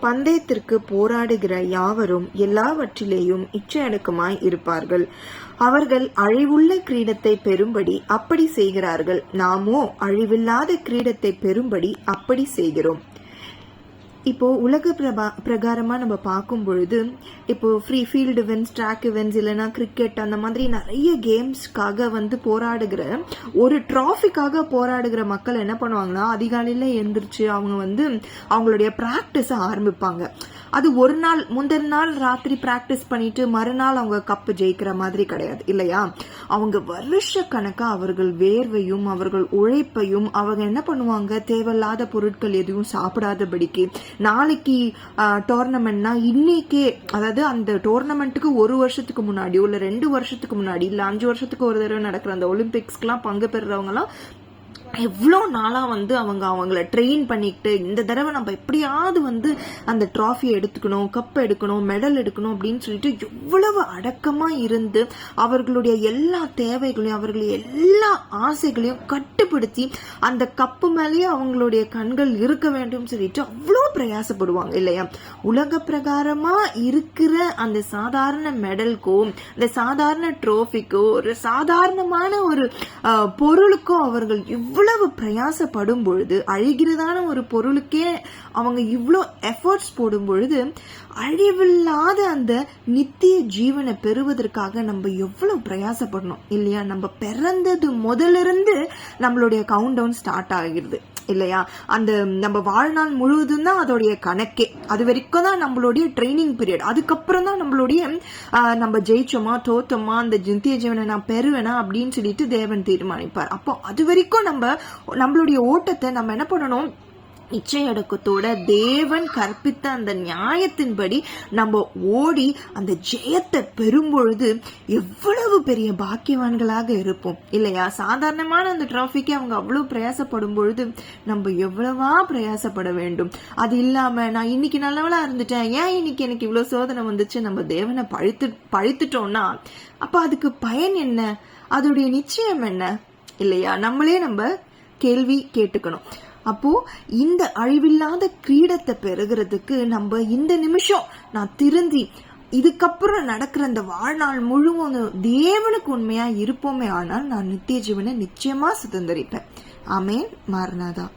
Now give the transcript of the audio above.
பந்தயத்திற்கு போராடுகிற யாவரும் எல்லாவற்றிலேயும் இச்சையடக்கமாய் இருப்பார்கள். அவர்கள் அழிவுள்ள கிரீடத்தை பெறும்படி அப்படி செய்கிறார்கள், நாமோ அழிவில்லாத கிரீடத்தை பெறும்படி அப்படி செய்கிறோம். இப்போ உலக பிரகாரமா நம்ம பார்க்கும் பொழுது இப்போ free field events, track events, இல்லைன்னா கிரிக்கெட், அந்த மாதிரி நிறைய கேம்ஸ்க்காக போராடுகிற ஒரு டிராஃபிக்காக போராடுகிற மக்கள் என்ன பண்ணுவாங்கன்னா, அதிகாலையில எந்திரிச்சு அவங்க அவங்களுடைய பிராக்டிஸ ஆரம்பிப்பாங்க. அது ஒரு நாள் முந்தின நாள் ராத்திரி பிராக்டிஸ் பண்ணிட்டு மறுநாள் அவங்க கப்பு ஜெயிக்கிற மாதிரி கிடையாது இல்லையா. அவங்க வருஷ கணக்கா அவர்கள் வேர்வையும் அவர்கள் உழைப்பையும் அவங்க என்ன பண்ணுவாங்க, தேவையில்லாத பொருட்கள் எதுவும் சாப்பிடாதபடிக்கு நாளைக்கு டோர்னமெண்ட்னா இன்னைக்கே, அதாவது அந்த டோர்னமெண்ட்டுக்கு 1 வருஷத்துக்கு முன்னாடியோ இல்ல 2 வருஷத்துக்கு முன்னாடி இல்ல 5 வருஷத்துக்கு ஒரு தடவை நடக்கிற அந்த ஒலிம்பிக்ஸ்க்குலாம் பங்கு பெறுறவங்க எல்லாம் எவ்வளோ நாளா அவங்கள ட்ரெயின் பண்ணிக்கிட்டு இந்த தடவை நம்ம எப்படியாவது அந்த டிராஃபி எடுத்துக்கணும், கப் எடுக்கணும், மெடல் எடுக்கணும் அப்படின்னு சொல்லிட்டு எவ்வளவு அடக்கமா இருந்து அவர்களுடைய எல்லா தேவைகளையும் அவர்களுடைய எல்லா ஆசைகளையும் கட்டுப்படுத்தி அந்த கப்பு மேலேயே அவங்களுடைய கண்கள் இருக்க வேண்டும் சொல்லிட்டு அவ்வளோ பிரயாசப்படுவாங்க இல்லையா. உலக பிரகாரமா இருக்கிற அந்த சாதாரண மெடலுக்கோ இந்த சாதாரண ட்ரோஃபிக்கோ ஒரு சாதாரணமான ஒரு பொருளுக்கோ அவர்கள் இவ்வளவு பிரயாசப்படும் பொழுது, அழிகிறதான ஒரு பொருளுக்கே அவங்க இவ்வளோ எஃபர்ட்ஸ் போடும் பொழுது, அழிவில்லாத அந்த நித்திய ஜீவனை பெறுவதற்காக நம்ம எவ்வளவு பிரயாசப்படணும் இல்லையா. நம்ம பிறந்தது முதலிருந்து நம்மளுடைய கவுண்ட் டவுன் ஸ்டார்ட் ஆகிறது இல்லையா. அந்த நம்ம வாழ்நாள் முழுவதும் தான் அதோடைய கணக்கே. அது வரைக்கும் தான் நம்மளுடைய ட்ரைனிங் பீரியட். அதுக்கப்புறம் தான் நம்ம ஜெயிச்சோமா தோத்தோமா, அந்த நித்திய ஜீவனை நான் பெறுவேனா அப்படின்னு சொல்லிட்டு தேவன் தீர்மானிப்பார். அப்போ அது வரைக்கும் நம்மளுடைய ஓட்டத்தை நம்ம என்ன பண்ணணும், இச்சையடக்கத்தோட தேவன் கற்பித்த அந்த நியாயத்தின்படி நம்ம ஓடி அந்த ஜெயத்தை பெறும் பொழுது எவ்வளவு பெரிய பாக்கியவான்களாக இருப்போம் இல்லையா. சாதாரணமான அந்த டிராஃபிக்கு அவங்க அவ்வளவு பிரயாசப்படும் பொழுது நம்ம எவ்வளவா பிரயாசப்பட வேண்டும். அது இல்லாம நான் இன்னைக்கு நல்லவளா இருந்துட்டேன், ஏன் இன்னைக்கு எனக்கு இவ்வளவு சோதனை வந்துச்சு, நம்ம தேவனை பழித்துட்டோம்னா அப்ப அதுக்கு பயன் என்ன, அதோடைய நிச்சயம் என்ன இல்லையா. நம்ம கேள்வி கேட்டுக்கணும். அப்போ இந்த அழிவில்லாத கிரீடத்தை பெறுகிறதுக்கு நம்ம இந்த நிமிஷம் நான் திருந்தி இதுக்கப்புறம் நடக்கிற அந்த வாழ்நாள் முழுவதும் தேவனுக்கு உண்மையா இருப்போமே, ஆனால் நான் நித்திய ஜீவனை நிச்சயமா சுதந்திரிப்பேன். ஆமென். மாரநாதா.